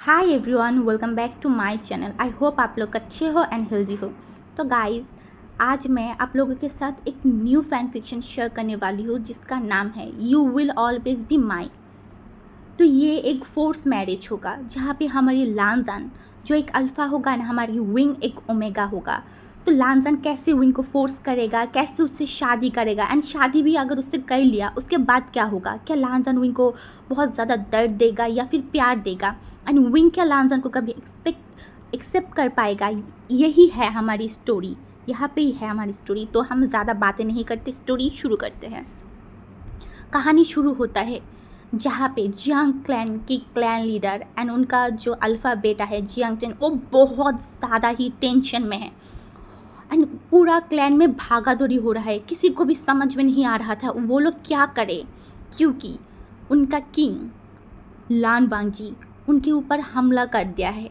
Hi everyone, welcome back to my channel. I hope आप लोग अच्छे हो एंड हेल्दी हो। तो गाइस, आज मैं आप लोगों के साथ एक न्यू फैन फिक्शन शेयर करने वाली हूँ जिसका नाम है you will always be my. तो ये एक फोर्स मैरिज होगा जहाँ पे हमारी लानजान जो एक अल्फ़ा होगा ना, हमारी विंग एक ओमेगा होगा। तो लानजान कैसे विंग को फोर्स करेगा, कैसे उससे शादी करेगा, एंड शादी भी अगर उससे कर लिया उसके बाद क्या होगा। क्या लानजान विंग को बहुत ज़्यादा दर्द देगा या फिर प्यार देगा, एंड विंग क्या लानजान को कभी एक्सेप्ट कर पाएगा। यही है हमारी स्टोरी, यहाँ पे ही है हमारी स्टोरी। तो हम ज़्यादा बातें नहीं करते, स्टोरी शुरू करते हैं। कहानी शुरू होता है जहाँ पे जियांग क्लैन की क्लैन लीडर एंड उनका जो अल्फ़ा बेटा है जियांग चेन, वो बहुत ज़्यादा ही टेंशन में है। एंड पूरा क्लैन में भागा दौड़ी हो रहा है, किसी को भी समझ में नहीं आ रहा था वो लोग क्या करें, क्योंकि उनका किंग लान वांगजी उनके ऊपर हमला कर दिया है।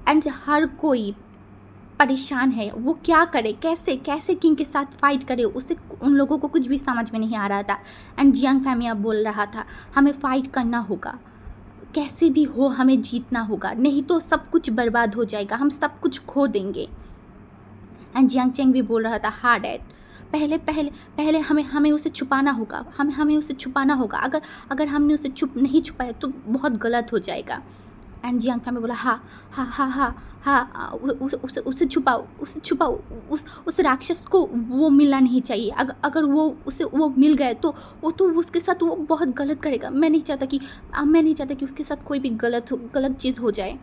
एंड हर कोई परेशान है, वो क्या करे, कैसे कैसे किंग के साथ फाइट करे, उसे उन लोगों को कुछ भी समझ में नहीं आ रहा था। एंड जियांग फैमिया बोल रहा था हमें फ़ाइट करना होगा, कैसे भी हो हमें जीतना होगा, नहीं तो सब कुछ बर्बाद हो जाएगा, हम सब कुछ खो देंगे। एंड जियांग चेंग भी बोल रहा था हाँ डैड, पहले पहले पहले हमें उसे छुपाना होगा, हमें उसे छुपाना होगा। अगर हमने उसे नहीं छुपाया तो बहुत गलत हो जाएगा। एंड जियांग फैमिली बोला हाँ हाँ हाँ हाँ हाँ, उसे छुपाओ, उस राक्षस को वो मिलना नहीं चाहिए। अगर वो मिल गए तो उसके साथ वो बहुत गलत करेगा। मैं नहीं चाहता कि उसके साथ कोई भी गलत चीज़ हो जाए।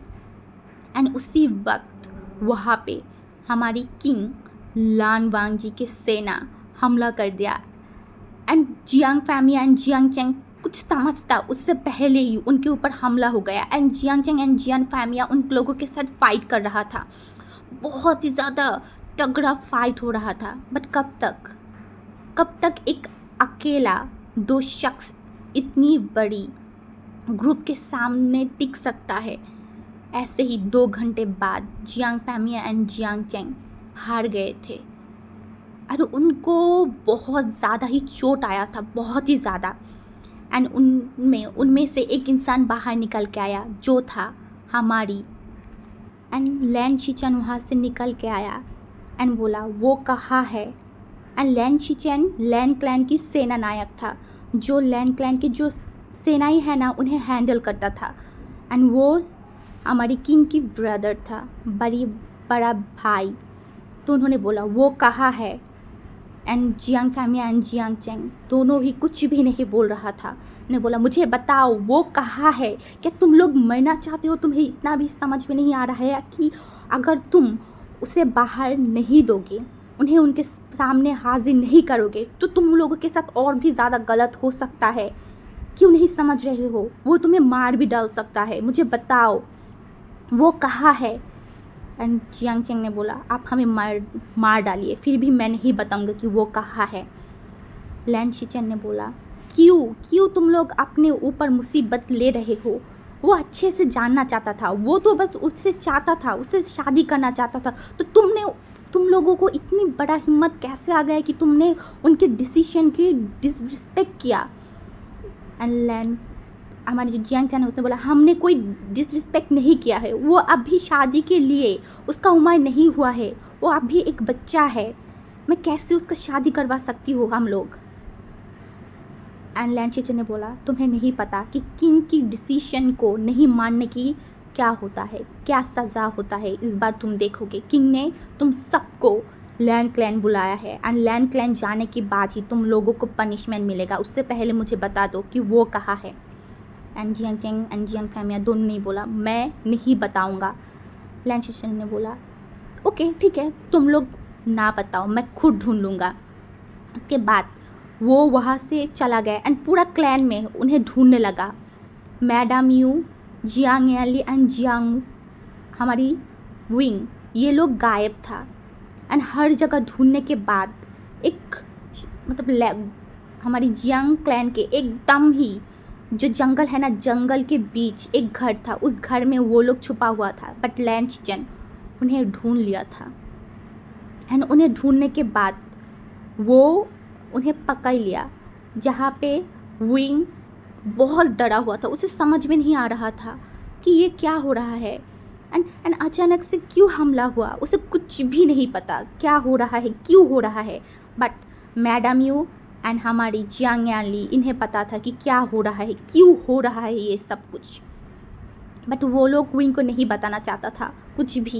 एंड उसी वक्त वहाँ पे हमारी किंग लान वांगजी की सेना हमला कर दिया। And Jiang family and Jiang Cheng कुछ समझता उससे पहले ही उनके ऊपर हमला हो गया। And Jiang Cheng and Jiang Fengmian उन लोगों के साथ फाइट कर रहा था, बहुत ही ज़्यादा तगड़ा फाइट हो रहा था। बट कब तक एक अकेला दो शख्स इतनी बड़ी ग्रुप के सामने टिक सकता है। ऐसे ही 2 घंटे बाद Jiang Fengmian and Jiang Cheng हार गए थे और उनको बहुत ज़्यादा ही चोट आया था, बहुत ही ज़्यादा। एंड उनमें से एक इंसान बाहर निकल के आया जो था हमारी। एंड लैन शिचन वहाँ से निकल के आया एंड बोला वो कहाँ है। एंड लैन शिचन लैन क्लैन की सेना नायक था, जो लैन क्लैन की जो सेनाई है ना उन्हें हैंडल करता था। एंड वो हमारी किंग की ब्रदर था, बड़ा भाई। तो उन्होंने बोला वो कहाँ है। And Jiang Fengmian and Jiang Cheng दोनों ही कुछ भी नहीं बोल रहा था। उन्होंने बोला मुझे बताओ वो कहाँ है, क्या तुम लोग मरना चाहते हो? तुम्हें इतना भी समझ में नहीं आ रहा है कि अगर तुम उसे बाहर नहीं दोगे, उन्हें उनके सामने हाजिर नहीं करोगे तो तुम लोगों के साथ और भी ज़्यादा गलत हो सकता है। क्यों नहीं समझ रहे हो? वो तुम्हें मार भी डाल सकता है, मुझे बताओ वो कहाँ है। एंड जियांग चेंग ने बोला आप हमें मार डालिए, फिर भी मैं नहीं बताऊंगा कि वो कहाँ है। लैन शिचन ने बोला क्यों तुम लोग अपने ऊपर मुसीबत ले रहे हो? वो अच्छे से जानना चाहता था, वो तो बस उससे चाहता था, उससे शादी करना चाहता था। तो तुम लोगों को इतनी बड़ा हिम्मत कैसे आ गया कि तुमने उनके डिसीजन की डिसरिस्पेक्ट किया। एंड लैन हमारी जो जियांग चैन है उसने बोला हमने कोई डिसरिस्पेक्ट नहीं किया है, वो अभी शादी के लिए उसका उम्र नहीं हुआ है, वो अभी एक बच्चा है, मैं कैसे उसका शादी करवा सकती हूँ हम लोग। एंड लैन शिचन ने बोला तुम्हें नहीं पता कि किंग की डिसीजन को नहीं मानने की क्या होता है, क्या सज़ा होता है। इस बार तुम देखोगे, किंग ने तुम सबको लैंड क्लैन बुलाया है एंड लैंड क्लैन जाने के बाद ही तुम लोगों को पनिशमेंट मिलेगा। उससे पहले मुझे बता दो कि वो कहाँ है। And Jiang Cheng and Jiang Fengmian दोनों ने बोला मैं नहीं बताऊंगा। लैन शिचन ने बोला ओके ठीक है, तुम लोग ना बताओ, मैं खुद ढूंढ लूँगा। उसके बाद वो वहाँ से चला गया एंड पूरा क्लैन में उन्हें ढूंढने लगा। मैडम यू, जियांग एली एंड जियांग हमारी विंग, ये लोग गायब था। एंड हर जगह ढूंढने के बाद एक हमारी जियांग क्लैन के एकदम ही जो जंगल है ना, जंगल के बीच एक घर था, उस घर में वो लोग छुपा हुआ था। बट लैन शिचन उन्हें ढूंढ लिया था। एंड उन्हें ढूंढने के बाद वो उन्हें पकड़ लिया, जहाँ पे विंग बहुत डरा हुआ था, उसे समझ में नहीं आ रहा था कि ये क्या हो रहा है एंड अचानक से क्यों हमला हुआ, उसे कुछ भी नहीं पता क्या हो रहा है, क्यों हो रहा है। बट मैडम यू एंड हमारी जियांग यानली, इन्हें पता था कि क्या हो रहा है, क्यों हो रहा है ये सब कुछ। बट वो लोग विंग को नहीं बताना चाहता था कुछ भी।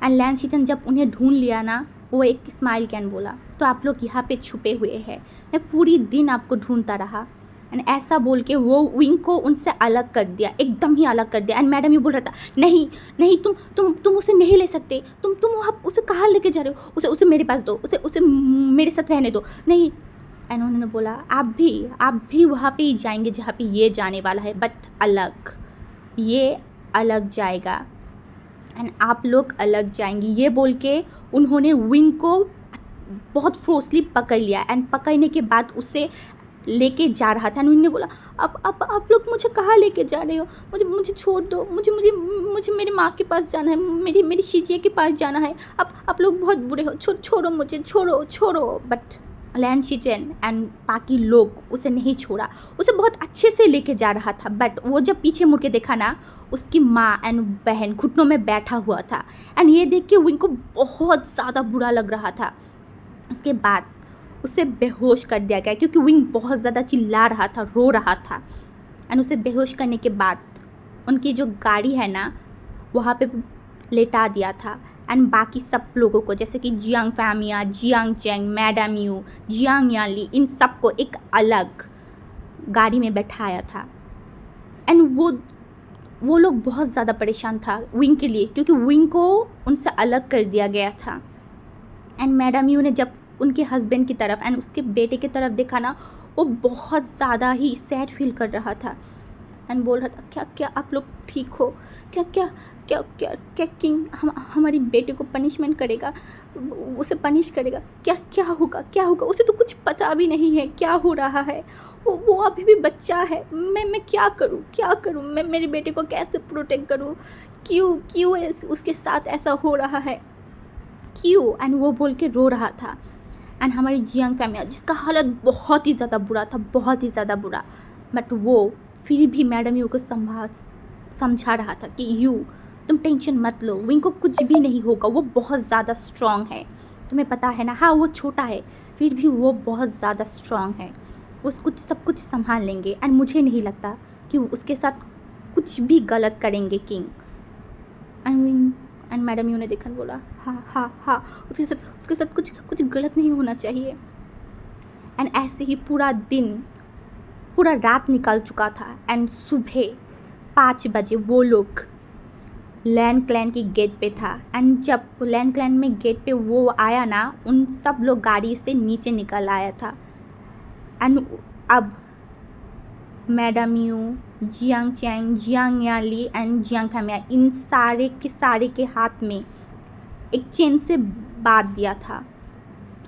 एंड लैन शीचन जब उन्हें ढूंढ लिया ना, वो एक स्माइल कैन बोला, तो आप लोग यहाँ पे छुपे हुए हैं, मैं पूरी दिन आपको ढूंढता रहा। एंड ऐसा बोल के वो विंग को उनसे अलग कर दिया, एकदम ही अलग कर दिया। एंड मैडम ये बोल रहा था, नहीं नहीं, तुम उसे नहीं ले सकते, तुम वहाँ उसे कहाँ लेके जा रहे हो, उसे मेरे पास दो, उसे मेरे साथ रहने दो, नहीं। एंड उन्होंने बोला, आप भी वहाँ पे ही जाएंगे जहाँ पे ये जाने वाला है, बट अलग, ये अलग जाएगा एंड आप लोग अलग जाएंगे। ये बोल के उन्होंने विंग को बहुत फोर्सली पकड़ लिया। एंड पकड़ने के बाद उसे लेके जा रहा था। विंग ने बोला, अब आप लोग मुझे कहाँ लेके जा रहे हो, मुझे छोड़ दो, मुझे मेरी माँ के पास जाना है, मेरी शीजिया के पास जाना है, अब आप लोग बहुत बुरे हो, छोड़ो मुझे, छोड़ो। बट लैन शीचेन एंड बाकी लोग उसे नहीं छोड़ा, उसे बहुत अच्छे से लेके जा रहा था। बट वो जब पीछे मुड़ के देखा ना, उसकी माँ एंड बहन घुटनों में बैठा हुआ था। एंड ये देख के विंग को बहुत ज़्यादा बुरा लग रहा था। उसके बाद उसे बेहोश कर दिया गया, क्योंकि विंग बहुत ज़्यादा चिल्ला रहा था, रो रहा था। एंड उसे बेहोश करने के बाद उनकी जो गाड़ी है ना, वहाँ पे लेटा दिया था। एंड बाकी सब लोगों को, जैसे कि Jiang Fengmian, Jiang Cheng, madam Yu, Jiang Yanli, इन सबको एक अलग गाड़ी में बैठाया था। एंड वो लोग बहुत ज़्यादा परेशान था विंग के लिए, क्योंकि विंग को उनसे अलग कर दिया गया था। एंड मैडम यू ने जब उनके हस्बैंड की तरफ एंड उसके बेटे की तरफ देखा ना, वो बहुत ज़्यादा ही सैड फील कर रहा था। एंड बोल रहा था, क्या आप लोग ठीक हो, क्या किंग हमारी बेटे को पनिशमेंट करेगा, उसे पनिश करेगा, क्या होगा, उसे तो कुछ पता भी नहीं है क्या हो रहा है, वो अभी भी बच्चा है, मैं क्या करूँ, मैं मेरे बेटे को कैसे प्रोटेक्ट करूँ, क्यों उसके साथ ऐसा हो रहा है, क्यों। एंड वो बोल के रो रहा था। एंड हमारी जियांग फैमिली, जिसका हालत बहुत ही ज़्यादा बुरा था, बहुत ही ज़्यादा बुरा, बट वो फिर भी मैडम यू को समझा रहा था कि तुम टेंशन मत लो, विंग को कुछ भी नहीं होगा, वो बहुत ज़्यादा स्ट्रॉन्ग है, तुम्हें पता है ना। हाँ, वो छोटा है, फिर भी वो बहुत ज़्यादा स्ट्रॉन्ग है, सब कुछ संभाल लेंगे। एंड मुझे नहीं लगता कि उसके साथ कुछ भी गलत करेंगे किंग। एंड मैडम यू ने देखा, बोला, हाँ, उसके साथ कुछ गलत नहीं होना चाहिए। एंड ऐसे ही पूरा रात निकल चुका था। एंड सुबह 5 बजे वो लोग लैंड क्लैन की गेट पे था। एंड जब लैंड क्लैन में गेट पे वो आया ना, उन सब लोग गाड़ी से नीचे निकल आया था। एंड अब madam Yu, Jiang Cheng, Jiang Yanli and Jiang Fengmian, इन सारे के हाथ में एक चेन से बांध दिया था,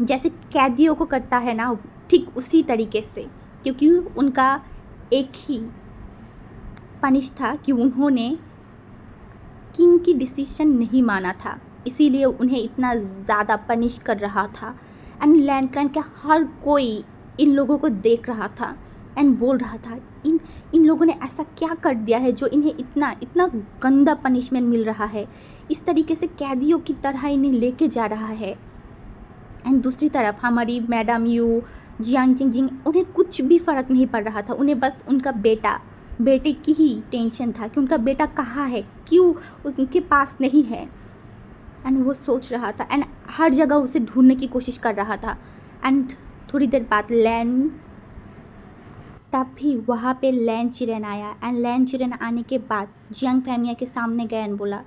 जैसे कैदियों को करता है ना, ठीक उसी तरीके से। क्योंकि उनका एक ही पनिश था कि उन्होंने किंग की डिसीजन नहीं माना था, इसीलिए उन्हें इतना ज़्यादा पनिश कर रहा था। एंड लैंड क्लैन का हर कोई इन लोगों को देख रहा था एंड बोल रहा था, इन लोगों ने ऐसा क्या कर दिया है जो इन्हें इतना गंदा पनिशमेंट मिल रहा है, इस तरीके से कैदियों की तरह इन्हें लेके जा रहा है। एंड दूसरी तरफ हमारी मैडम यू, जियांग चिंगजिंग, उन्हें कुछ भी फ़र्क नहीं पड़ रहा था, उन्हें बस उनका बेटे की ही टेंशन था कि उनका बेटा कहाँ है, क्यों उनके पास नहीं है। एंड वो सोच रहा था एंड हर जगह उसे ढूंढने की कोशिश कर रहा था। एंड थोड़ी देर बाद तब भी वहाँ पे लैन चिरेन आया। एंड लैन चिरेन आने के बाद जियांग फैमिया के सामने गया एंड बोला,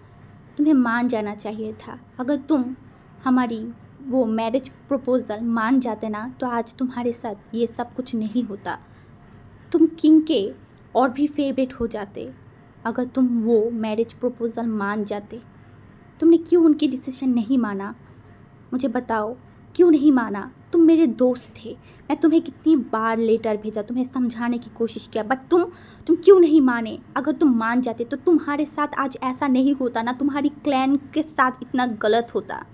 तुम्हें मान जाना चाहिए था, अगर तुम हमारी वो मैरिज प्रपोज़ल मान जाते ना, तो आज तुम्हारे साथ ये सब कुछ नहीं होता, तुम किंग के और भी फेवरेट हो जाते अगर तुम वो मैरिज प्रपोज़ल मान जाते। तुमने क्यों उनकी डिसीजन नहीं माना, मुझे बताओ, क्यों नहीं माना। तुम मेरे दोस्त थे, मैं तुम्हें कितनी बार लेटर भेजा, तुम्हें समझाने की कोशिश किया, बट तुम क्यों नहीं माने। अगर तुम मान जाते तो तुम्हारे साथ आज ऐसा नहीं होता ना, तुम्हारी क्लैन के साथ इतना गलत होता।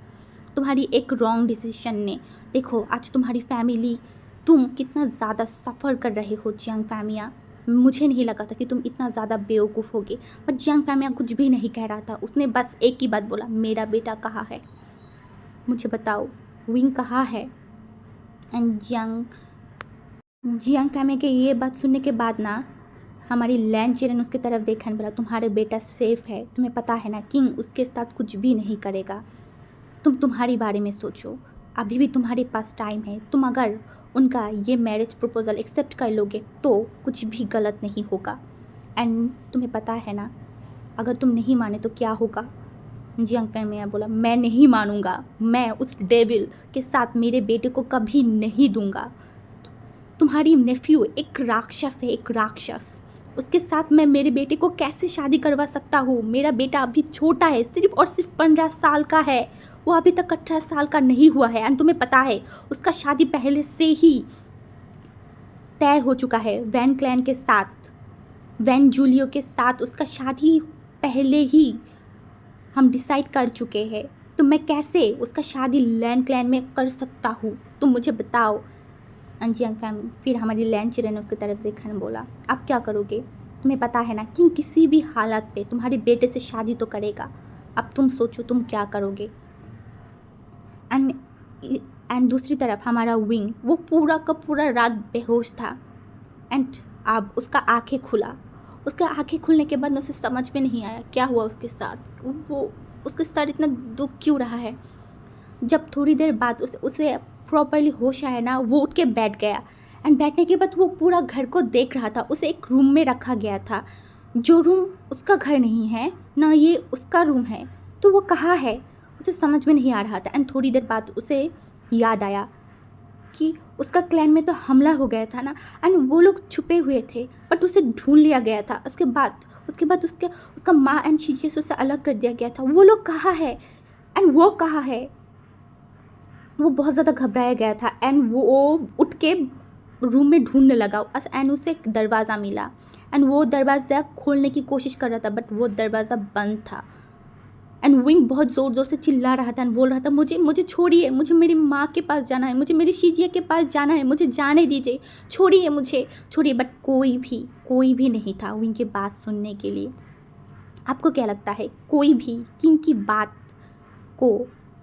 तुम्हारी एक रॉन्ग डिसीजन ने, देखो आज तुम्हारी फैमिली, तुम कितना ज़्यादा सफ़र कर रहे हो जियांग फैमिया। मुझे नहीं लगा था कि तुम इतना ज़्यादा बेवकूफ़ होगे। बट जियांग फैमिया कुछ भी नहीं कह रहा था, उसने बस एक ही बात बोला, मेरा बेटा कहाँ है, मुझे बताओ, विंग कहाँ है। एंड जियांग फैमिया के ये बात सुनने के बाद ना हमारी लैन चिरन उसकी तरफ देखा और बोला, तुम्हारे बेटा सेफ़ है, तुम्हें पता है ना किंग उसके साथ कुछ भी नहीं करेगा, तुम तुम्हारी बारे में सोचो, अभी भी तुम्हारे पास टाइम है, तुम अगर उनका ये मैरिज प्रपोज़ल एक्सेप्ट कर लोगे तो कुछ भी गलत नहीं होगा। एंड तुम्हें पता है ना अगर तुम नहीं माने तो क्या होगा। जियांग फैमिया बोला, मैं नहीं मानूंगा, मैं उस डेविल के साथ मेरे बेटे को कभी नहीं दूंगा। तुम्हारी नेफ्यू एक राक्षस है, एक राक्षस, उसके साथ मैं मेरे बेटे को कैसे शादी करवा सकता हूँ। मेरा बेटा अभी छोटा है, सिर्फ और सिर्फ 15 साल का है, वो अभी तक 18 साल का नहीं हुआ है। एंड तुम्हें पता है उसका शादी पहले से ही तय हो चुका है वैन क्लैन के साथ, वैन जूलियो के साथ उसका शादी पहले ही हम डिसाइड कर चुके हैं। तो मैं कैसे उसका शादी लैंड क्लैन में कर सकता हूँ, तुम मुझे बताओ। जियांग फैम फिर हमारी लैंड चिरन ने उसकी तरफ देखा और बोला, आप क्या करोगे, तुम्हें पता है ना कि किसी भी हालत पे तुम्हारे बेटे से शादी तो करेगा, अब तुम सोचो तुम क्या करोगे। एंड दूसरी तरफ हमारा विंग, वो पूरा का पूरा रात बेहोश था। एंड अब उसका आंखें खुला, उसके आंखें खुलने के बाद उसे समझ में नहीं आया क्या हुआ उसके साथ, वो उसके साथ इतना दुख क्यों रहा है। जब थोड़ी देर बाद उसे प्रॉपरली होश आया ना, वो उठ के बैठ गया। एंड बैठने के बाद वो पूरा घर को देख रहा था। उसे एक रूम में रखा गया था, जो रूम उसका घर नहीं है ना, ये उसका रूम है, तो वो कहाँ है उसे समझ में नहीं आ रहा था। एंड थोड़ी देर बाद उसे याद आया कि उसका क्लैन में तो हमला हो गया था ना, एंड वो लोग छुपे हुए थे बट उसे ढूंढ लिया गया था। उसके बाद उसका माँ एंड शीजियस उसे अलग कर दिया गया था। वो लोग कहाँ है एंड वो कहाँ है, वो बहुत ज़्यादा घबराया गया था। एंड वो उठ के रूम में ढूंढने लगा। एंड उसे एक दरवाज़ा मिला एंड वो दरवाज़ा खोलने की कोशिश कर रहा था बट वो दरवाज़ा बंद था। एंड विंग बहुत ज़ोर ज़ोर से चिल्ला रहा था एंड बोल रहा था, मुझे छोड़िए, मुझे मेरी माँ के पास जाना है, मुझे मेरी शीजिया के पास जाना है, मुझे जाने दीजिए, छोड़िए, मुझे छोड़िए। बट कोई भी नहीं था विंग की बात सुनने के लिए। आपको क्या लगता है कोई भी किंग की बात को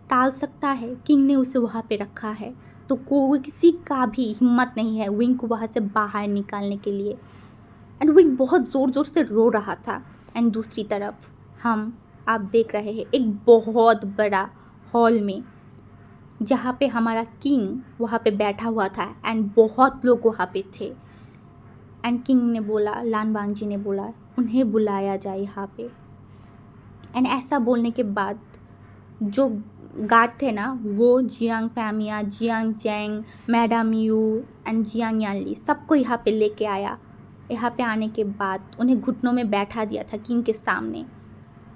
टाल सकता है? किंग ने उसे वहाँ पे रखा है तो कोई किसी का भी हिम्मत नहीं है विंग को वहाँ से बाहर निकालने के लिए। एंड विंग बहुत ज़ोर ज़ोर से रो रहा था। एंड दूसरी तरफ आप देख रहे हैं एक बहुत बड़ा हॉल में, जहाँ पे हमारा किंग वहाँ पे बैठा हुआ था एंड बहुत लोग वहाँ पे थे। एंड किंग ने बोला, लान वांगजी ने बोला, उन्हें बुलाया जाए यहाँ पे। एंड ऐसा बोलने के बाद जो गार्ड थे ना, वो Jiang Fengmian, Jiang Cheng, madam Yu and Jiang Yanli सबको यहाँ पे लेके आया। यहाँ पे आने के बाद उन्हें घुटनों में बैठा दिया था किंग के सामने।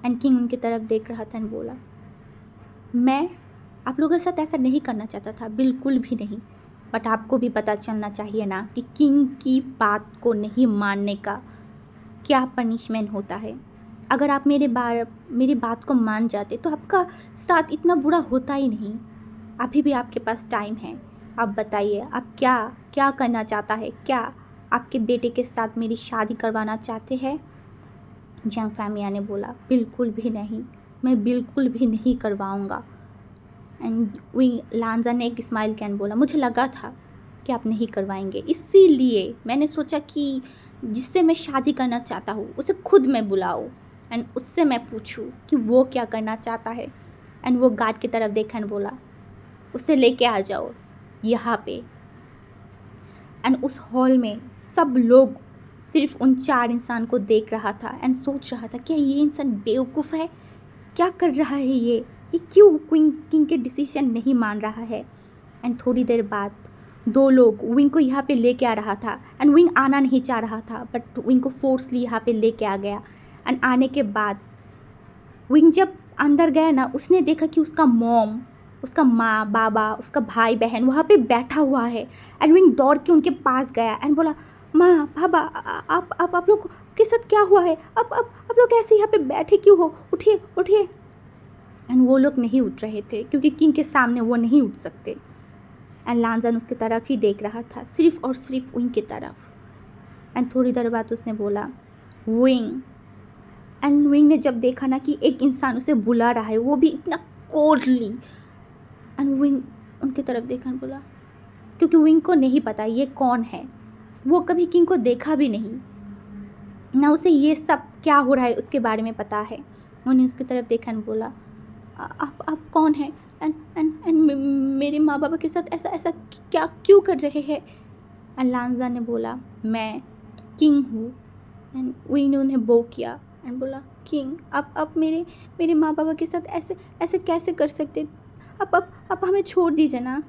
एंड किंग उनकी तरफ देख रहा था एंड बोला, मैं आप लोगों के साथ ऐसा नहीं करना चाहता था, बिल्कुल भी नहीं, बट आपको भी पता चलना चाहिए ना कि किंग की बात को नहीं मानने का क्या पनिशमेंट होता है। अगर आप मेरी बात को मान जाते तो आपका साथ इतना बुरा होता ही नहीं। अभी भी आपके पास टाइम है, आप बताइए आप क्या करना चाहता है, क्या आपके बेटे के साथ मेरी शादी करवाना चाहते हैं? जियांग फैमिया ने बोला, बिल्कुल भी नहीं, मैं बिल्कुल भी नहीं करवाऊँगा। एंड लांजा ने एक स्माइल कैन बोला, मुझे लगा था कि आप नहीं करवाएंगे, इसीलिए मैंने सोचा कि जिससे मैं शादी करना चाहता हूँ उसे खुद मैं बुलाऊँ एंड उससे मैं पूछूँ कि वो क्या करना चाहता है। एंड वो गार्ड की तरफ देखा एंड बोला, उसे लेके आ जाओ यहाँ पे। एंड उस हॉल में सब लोग सिर्फ उन 4 इंसान को देख रहा था एंड सोच रहा था क्या ये इंसान बेवकूफ़ है, क्या कर रहा है ये क्यों किंग के डिसीजन नहीं मान रहा है। एंड थोड़ी देर बाद 2 लोग विंग को यहाँ पे लेके आ रहा था एंड विंग आना नहीं चाह रहा था बट विंग को फोर्सली यहाँ पे लेके आ गया। एंड आने के बाद विंग जब अंदर गया ना, उसने देखा कि उसका मॉम, उसका माँ बाबा, उसका भाई बहन वहाँ पे बैठा हुआ है। एंड विंग दौड़ के उनके पास गया एंड बोला, माँ पापा आप लोग के साथ क्या हुआ है, आप लोग ऐसे यहाँ पे बैठे क्यों हो, उठिए उठिए। एंड वो लोग नहीं उठ रहे थे क्योंकि किंग के सामने वो नहीं उठ सकते। एंड लांजन उसकी तरफ ही देख रहा था, सिर्फ और सिर्फ उनकी तरफ। एंड थोड़ी देर बाद उसने बोला विंग। एंड विंग ने जब देखा ना कि एक इंसान उसे बुला रहा है, वो भी इतना कोल्डली, एंड विंग उनकी तरफ देखा और बोला, क्योंकि विंग को नहीं पता ये कौन है, वो कभी किंग को देखा भी नहीं, ना उसे ये सब क्या हो रहा है उसके बारे में पता है। उन्हें उसकी तरफ देखा और बोला, आप कौन हैं, एंड मेरे माँ बाबा के साथ ऐसा ऐसा क्या क्यों कर रहे हैं। एंड लांजा ने बोला, मैं किंग हूँ। एंड विंग ने उन्हें बो किया एंड बोला, किंग आप मेरे माँ बाबा के साथ ऐसे ऐसे कैसे कर सकते, आप हमें छोड़ दीजिए ना।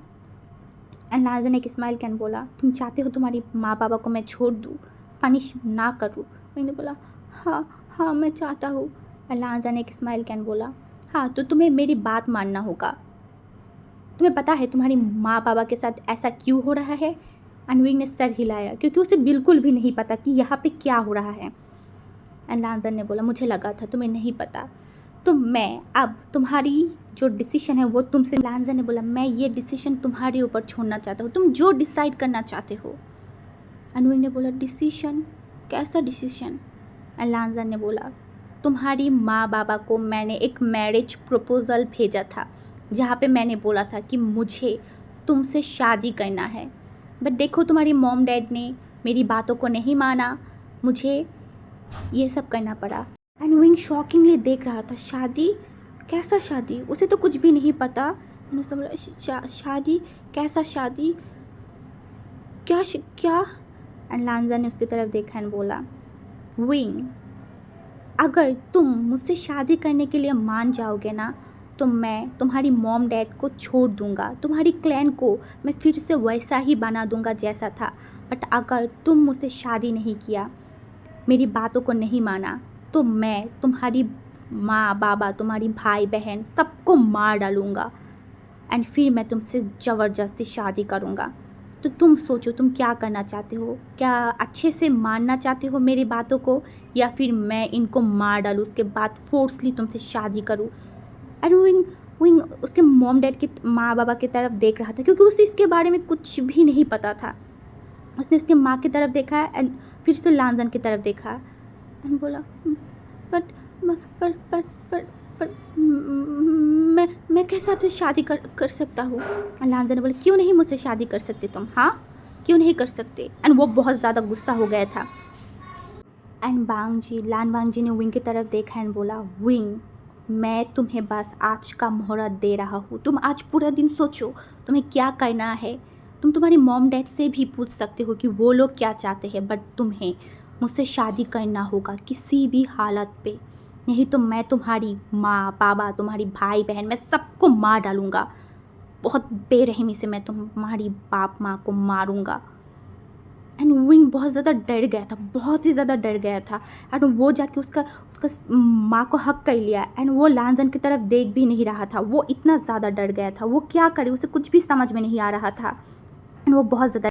एंड लांजा ने एक स्माइल कैन बोला, तुम चाहते हो तुम्हारी माँ बाबा को मैं छोड़ दूँ, पनिश ना करूँ। मैंने बोला, हाँ मैं चाहता हूँ। एंड लांजा ने एक स्माइल कैन बोला, हाँ तो तुम्हें मेरी बात मानना होगा। तुम्हें पता है तुम्हारी माँ बाबा के साथ ऐसा क्यों हो रहा है। अनविंग ने सर हिलाया क्योंकि उसे बिल्कुल भी नहीं पता कि यहाँ पे क्या हो रहा है। एंड लांजा ने बोला, मुझे लगा था तुम्हें नहीं पता, तो मैं अब तुम्हारी जो डिसीजन है वो तुमसे। लांजा ने बोला, मैं ये डिसीजन तुम्हारे ऊपर छोड़ना चाहता हूँ, तुम जो डिसाइड करना चाहते हो। अनविंग ने बोला, डिसीजन? कैसा डिसीजन? एंड लांजा ने बोला, तुम्हारी माँ बाबा को मैंने एक मैरिज प्रपोज़ल भेजा था जहाँ पे मैंने बोला था कि मुझे तुमसे शादी करना है, बट देखो तुम्हारी मॉम डैड ने मेरी बातों को नहीं माना, मुझे ये सब करना पड़ा। एंड विंग शॉकिंगली देख रहा था, शादी? कैसा शादी? उसे तो कुछ भी नहीं पता। उसने बोला, शादी? कैसा शादी? क्या? एंड लांजा ने उसकी तरफ देखा एंड बोला, विंग अगर तुम मुझसे शादी करने के लिए मान जाओगे ना तो मैं तुम्हारी मॉम डैड को छोड़ दूंगा, तुम्हारी क्लैन को मैं फिर से वैसा ही बना दूंगा जैसा था। बट अगर तुम मुझसे शादी नहीं किया, मेरी बातों को नहीं माना, तो मैं तुम्हारी माँ बाबा, तुम्हारी भाई बहन सबको मार डालूँगा एंड फिर मैं तुमसे ज़बरदस्ती शादी करूँगा। तो तुम सोचो तुम क्या करना चाहते हो, क्या अच्छे से मानना चाहते हो मेरी बातों को, या फिर मैं इनको मार डालूँ उसके बाद फोर्सली तुमसे शादी करूँ। एंड विंग उसके मॉम डैड के माँ बाबा की तरफ देख रहा था क्योंकि उसे इसके बारे में कुछ भी नहीं पता था। उसने उसके माँ की तरफ देखा एंड फिर से लांजन की तरफ देखा एंड बोला, पर मैं कैसे आपसे शादी कर सकता हूँ। लांजा ने बोला, क्यों नहीं मुझसे शादी कर सकते तुम, हाँ क्यों नहीं कर सकते। एंड वो बहुत ज़्यादा गुस्सा हो गया था। एंड लान वांगजी ने विंग की तरफ देखा एंड बोला, विंग मैं तुम्हें बस आज का मोहलत दे रहा हूँ, तुम आज पूरा दिन सोचो तुम्हें क्या करना है। तुम तुम्हारी मॉम डैड से भी पूछ सकते हो कि वो लोग क्या चाहते हैं, बट तुम्हें मुझसे शादी करना होगा किसी भी हालत पे, नहीं तो मैं तुम्हारी माँ बाबा, तुम्हारी भाई बहन, मैं सबको मार डालूँगा। बहुत बेरहमी से मैं तुम्हारी बाप माँ को मारूँगा। एंड विंग बहुत ज़्यादा डर गया था, बहुत ही ज़्यादा डर गया था। एंड वो जाके उसका माँ को हक कर लिया एंड वो लांजन की तरफ देख भी नहीं रहा था। वो इतना ज़्यादा डर गया था, वो क्या करे, उसे कुछ भी समझ में नहीं आ रहा था एंड वो बहुत ज़्यादा